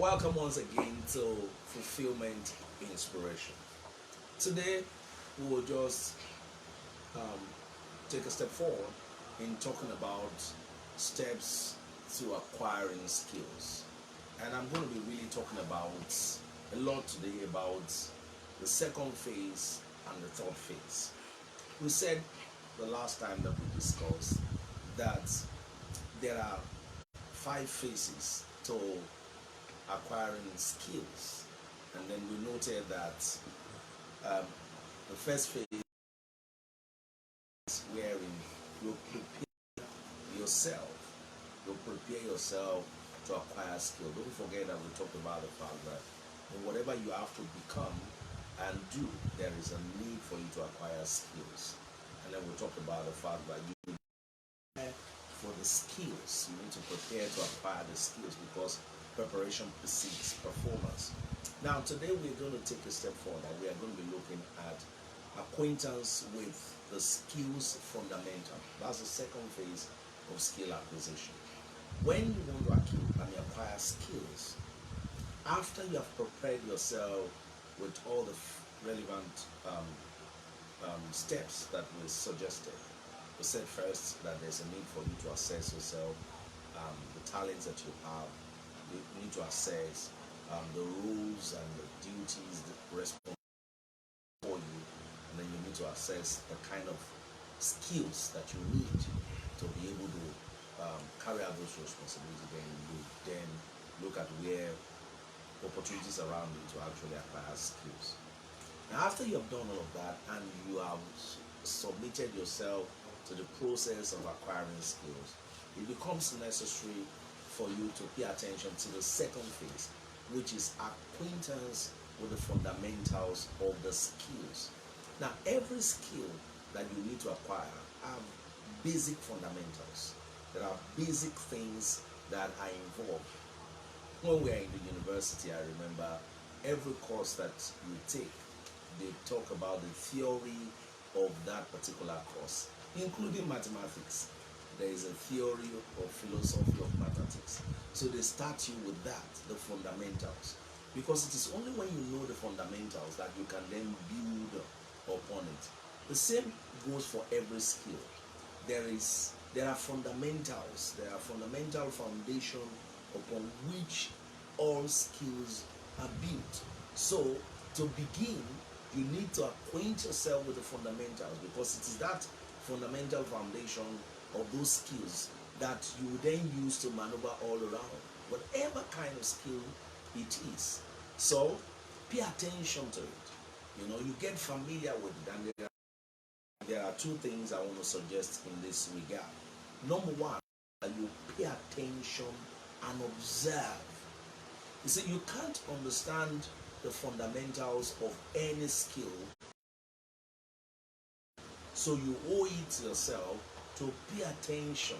Welcome once again to Fulfillment Inspiration. Today, we will just um, take a step forward in talking about steps to acquiring skills. And I'm going to be really talking about a lot today about the second phase and the third phase. We said the last time that we discussed that there are five phases to acquiring skills, and then we noted that the first phase is wherein you prepare yourself, to acquire skill. Don't forget that we talked about the fact that in whatever you have to become and do, there is a need for you to acquire skills. And then we talked about the fact that you prepare for the skills. You need to prepare to acquire the skills because preparation precedes performance. Now, today we're going to take a step forward and we are going to be looking at acquaintance with the skills fundamental. That's the second phase of skill acquisition. When you want to acquire skills, after you have prepared yourself with all the relevant steps that we suggested, we said first that there's a need for you to assess yourself, the talents that you have. You need to assess the roles and the duties, the responsibilities for you, and then you need to assess the kind of skills that you need to be able to carry out those responsibilities. Then you then look at where opportunities around you to actually acquire skills. Now, after you have done all of that and you have submitted yourself to the process of acquiring skills, it becomes necessary for you to pay attention to the second phase, which is acquaintance with the fundamentals of the skills. Now, every skill that you need to acquire have basic fundamentals. There are basic things that are involved. When we are in the university, I remember every course that you take, they talk about the theory of that particular course, including mathematics. There is a theory or philosophy of mathematics. So they start you with that, the fundamentals. Because it is only when you know the fundamentals that you can then build upon it. The same goes for every skill. There are fundamentals, there are fundamental foundation upon which all skills are built. So to begin, you need to acquaint yourself with the fundamentals, because it is that fundamental foundation of those skills that you then use to maneuver all around, whatever kind of skill it is. So pay attention to it. You get familiar with it, and there are two things I want to suggest in this regard. Number one, you pay attention and observe. You see, you can't understand the fundamentals of any skill, so you owe it to yourself to pay attention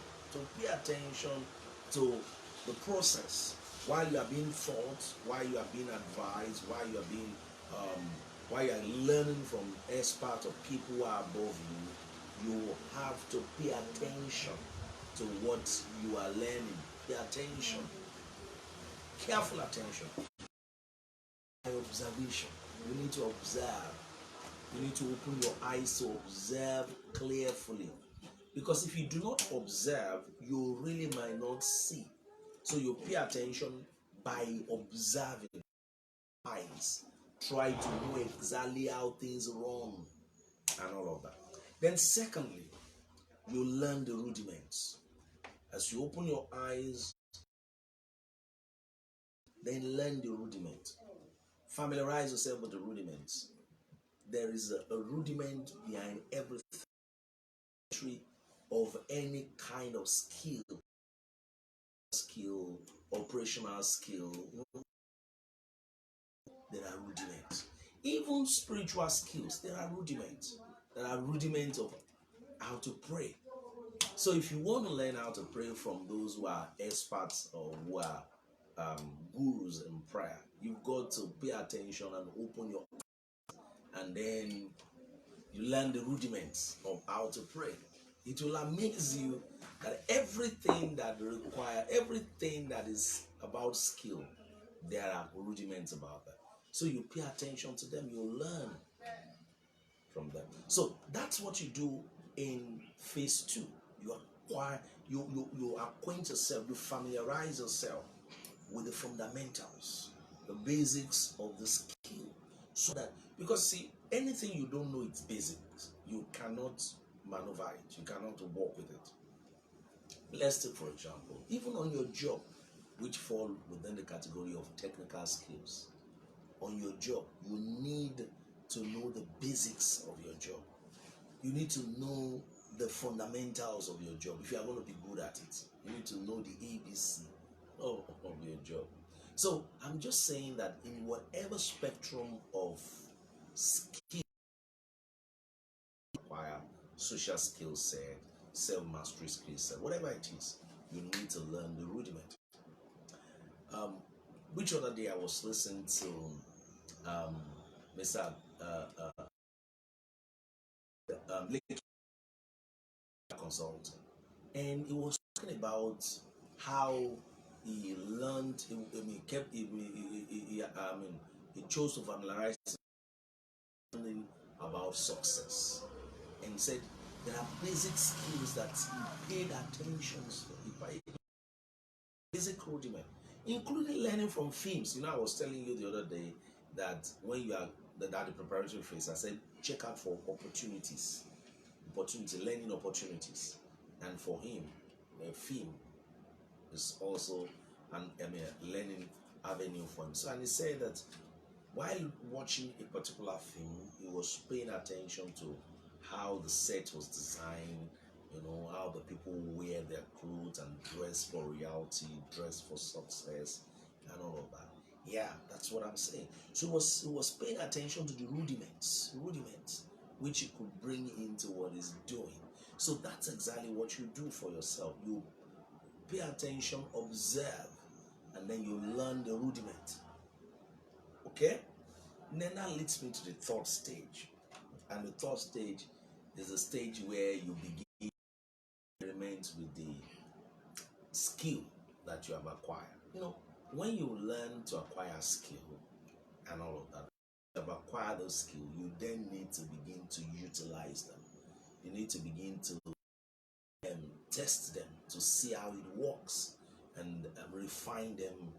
to the process while you are being taught, while you are being advised, while you are being while you are learning from experts or people who are above you. You have to pay attention to what you are learning. Pay attention, careful attention. By observation, you need to observe. You need to open your eyes to observe carefully. Because if you do not observe, you really might not see. So you pay attention by observing. Eyes. Try to know exactly how things run and all of that. Then secondly, you learn the rudiments. As you open your eyes, then learn the rudiment. Familiarize yourself with the rudiments. There is a rudiment behind everything of any kind of skill, operational skill. There are rudiments. Even spiritual skills, there are rudiments. There are rudiments of how to pray. So if you want to learn how to pray from those who are experts or who are gurus in prayer, you've got to pay attention and open your eyes, and then you learn the rudiments of how to pray. It will amaze you that everything that is about skill There are rudiments about that. So you pay attention to them, you learn from them. So that's what you do in phase two. You acquire, you acquaint yourself, you familiarize yourself with the fundamentals, the basics of the skill. So that, because see, anything you don't know its basics, you cannot maneuver it, you cannot work with it. Let's take, for example, even on your job, which fall within the category of technical skills. On your job, you need to know the basics of your job. You need to know the fundamentals of your job. If you are going to be good at it, you need to know the ABC of your job. So I'm just saying that in whatever spectrum of skill acquire, social skill set, self-mastery skill set, whatever it is, you need to learn the rudiment. Um, which other day I was listening to Mr. Consultant, and he was talking about how he learned. I mean, kept. I mean, he chose to familiarize learning about success, and said there are basic skills that he paid attention to. He paid basic rudiment, including learning from films. You know, I was telling you the other day that when you are that the preparatory phase, I said check out for learning opportunities, and for him, a film is also a learning avenue for him. So, and he said that while watching a particular film, he was paying attention to how the set was designed, how the people wear their clothes and dress for reality, dress for success, and all of that. Yeah, that's what I'm saying. So he was paying attention to the rudiments, which he could bring into what he's doing. So that's exactly what you do for yourself. You pay attention, observe, and then you learn the rudiment. Okay? And then that leads me to the third stage. And the third stage is a stage where you begin to experiment with the skill that you have acquired. When you learn to acquire skill and all of that, you have acquired those skills, you then need to begin to utilize them. You need to begin to test them to see how it works and refine them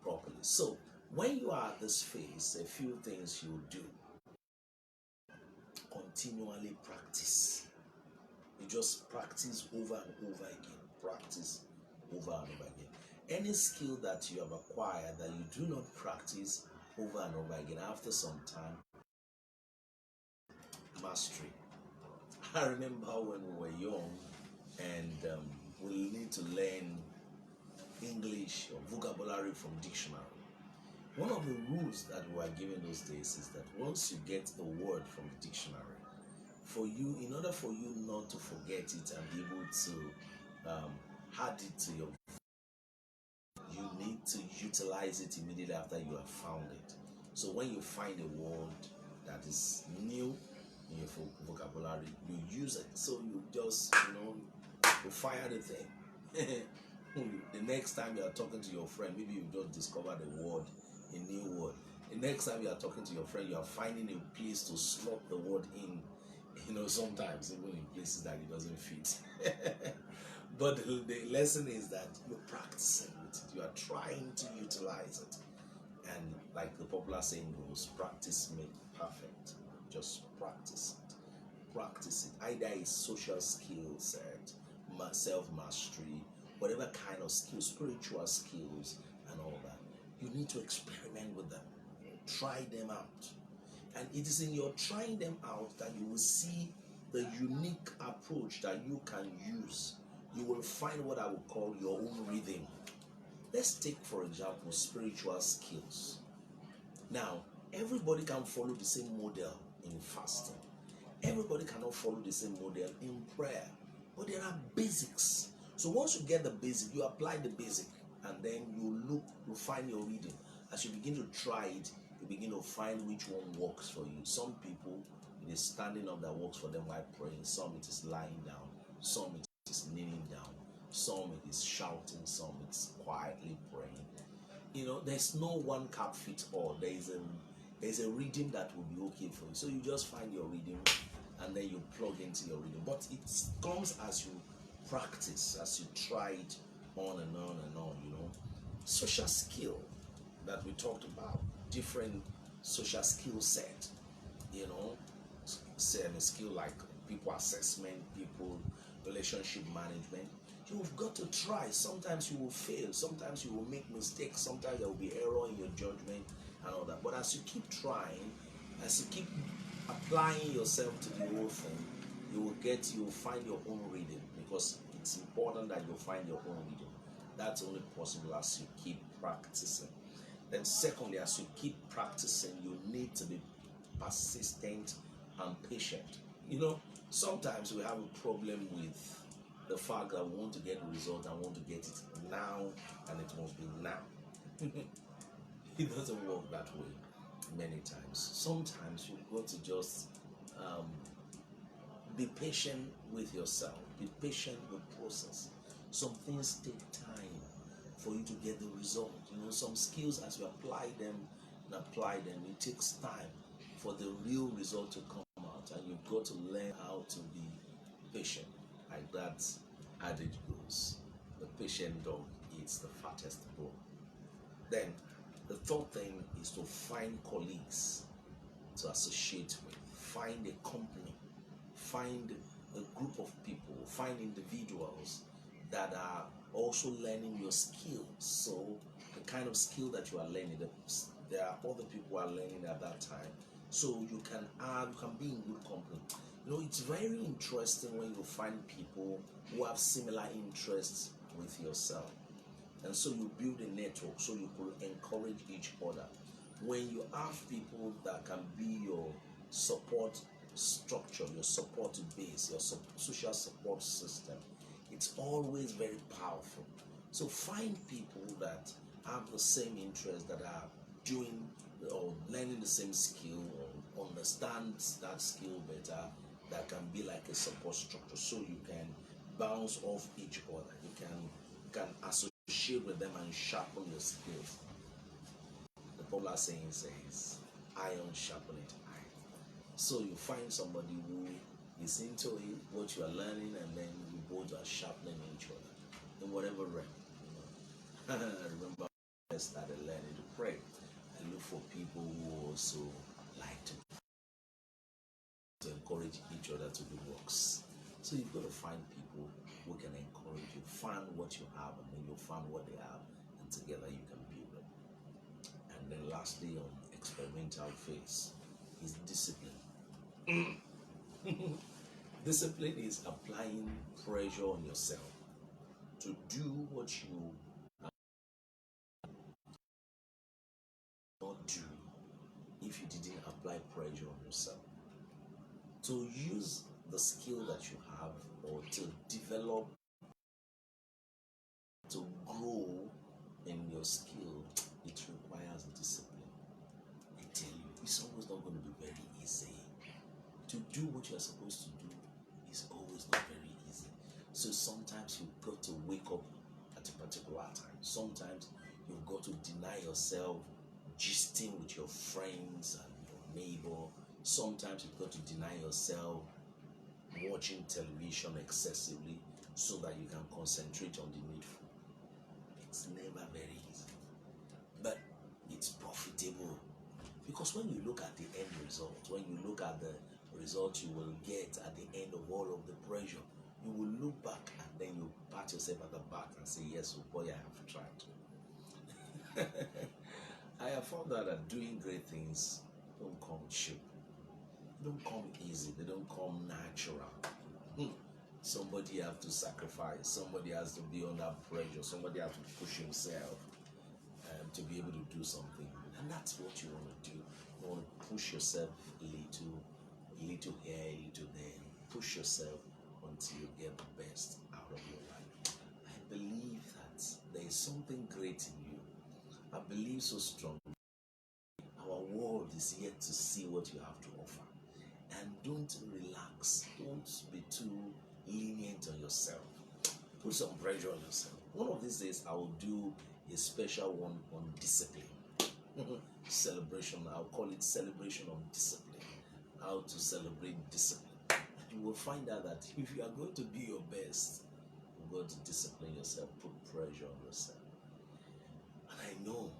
properly. So when you are at this phase, a few things you do: continually practice. You just practice over and over again. Practice over and over again. Any skill that you have acquired that you do not practice over and over again, after some time, mastery. I remember when we were young and we need to learn English or vocabulary from dictionary. One of the rules that we are given those days is that once you get a word from the dictionary, in order for you not to forget it and be able to add it to your, you need to utilize it immediately after you have found it. So when you find a word that is new in your vocabulary, you use it. So you just, you fire the thing. The next time you are talking to your friend, maybe you just discovered a word, a new word. The next time you are talking to your friend, you are finding a place to slot the word in. Sometimes even in places that it doesn't fit. But the lesson is that you're practicing with it. You are trying to utilize it. And like the popular saying goes, practice makes perfect. Just practice it. Practice it. Either a social skill set, self-mastery, whatever kind of skills, spiritual skills, and all that. You need to experiment with them. Try them out. And it is in your trying them out that you will see the unique approach that you can use. You will find what I would call your own rhythm. Let's take, for example, spiritual skills. Now, everybody can follow the same model in fasting. Everybody cannot follow the same model in prayer. But there are basics. So once you get the basic, you apply the basic, and then you find your rhythm. As you begin to try it, you begin to find which one works for you. Some people, it is standing up that works for them while praying. Some it is lying down. Some it is kneeling down. Some it is shouting. Some it's quietly praying. There's no one cap fit all. There's a reading that will be okay for you. So you just find your reading and then you plug into your reading. But it comes as you practice, as you try it on and on and on. Social skill that we talked about, different social skill set, you know, a skill like people assessment, people relationship management. You've got to try. Sometimes you will fail, sometimes you will make mistakes, sometimes there will be error in your judgment and all that. But as you keep trying, as you keep applying yourself to the whole thing, you will find your own reading, because it's important that you find your own reading. That's only possible as you keep practicing. Then secondly, as you keep practicing, you need to be persistent and patient. Sometimes we have a problem with the fact that we want to get the result and want to get it now, and it must be now. It doesn't work that way many times. Sometimes you've got to just um, be patient with yourself, be patient with process. Some things take time for you to get the result. Some skills, as you apply them, it takes time for the real result to come out, and you've got to learn how to be patient. Like that adage goes, the patient dog eats the fattest bone. Then the third thing is to find colleagues to associate with, find a company, find a group of people, find individuals that are also learning your skills. So the kind of skill that you are learning, there are other people who are learning at that time. So you can be in good company. It's very interesting when you find people who have similar interests with yourself. And so you build a network so you could encourage each other. When you have people that can be your support structure, your support base, your social support system, it's always very powerful. So find people that have the same interest, that are doing or learning the same skill, or understand that skill better, that can be like a support structure, so you can bounce off each other. You can associate with them and sharpen your skills. The popular saying says, iron sharpened iron. So you find somebody who is into it, what you are learning, and then you both are sharpening each other in whatever realm. I remember when I started learning to pray, I look for people who also like to encourage each other to do works. So you've got to find people who can encourage you. Find what you have, and then you'll find what they have, and together you can build it. And then lastly, on experimental phase, is discipline. Discipline is applying pressure on yourself to do what you not do if you didn't apply pressure on yourself. To use the skill that you have, or to develop, to grow in your skill, it requires discipline. I tell you, it's always not going to be very easy. To do what you're supposed to do is always not very easy. So sometimes you've got to wake up at a particular time. Sometimes you've got to deny yourself gisting with your friends and your neighbor. Sometimes you've got to deny yourself watching television excessively so that you can concentrate on the needful. It's never very easy, but it's profitable, because when you look at the end result, when you look at the result you will get at the end of all of the pressure, you will look back and then you pat yourself at the back and say, yes, oh boy, I have tried. I have found out that doing great things don't come cheap. They don't come easy. They don't come natural. Somebody has to sacrifice. Somebody has to be under pressure. Somebody has to push himself to be able to do something. And that's what you want to do. You want to push yourself little here, little there. Push yourself until you get the best out of your life. I believe that there is something great in you. I believe so strongly. Our world is yet to see what you have to offer. And don't relax. Don't be too lenient on yourself. Put some pressure on yourself. One of these days, I will do a special one on discipline. Celebration, I'll call it celebration of discipline. How to celebrate discipline. You will find out that if you are going to be your best, you've got to discipline yourself, put pressure on yourself. And I know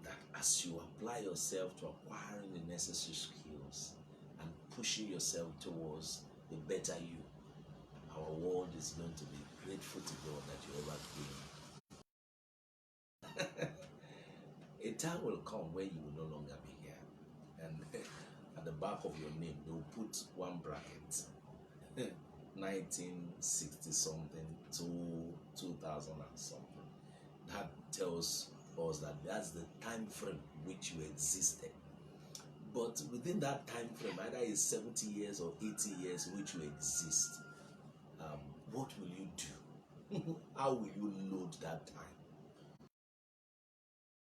that as you apply yourself to acquiring the necessary skills and pushing yourself towards a better you, our world is going to be grateful to God that you ever came. A time will come where you will no longer be here. And at the back of your name, they will put one bracket 1960 something to 2000 and something. That tells us that that's the time frame which you existed. But within that time frame, either it's 70 years or 80 years which you exist, what will you do? How will you load that time?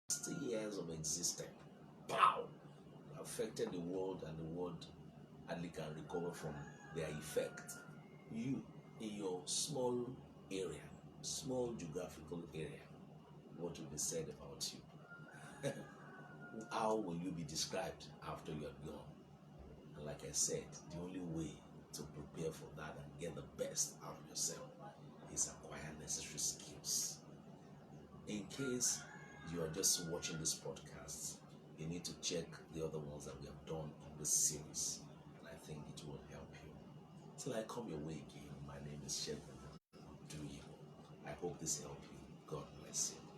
60 years of existence, pow, affected the world, and the world hardly can recover from their effect. You, in your small area, small geographical area, what will be said about you? How will you be described after you are gone? And like I said, the only way to prepare for that and get the best out of yourself is acquire necessary skills. In case you are just watching this podcast, you need to check the other ones that we have done in this series, and I think it will help you. Till I come your way again, my name is Shepherd. Do you? I hope this helped you. God bless you.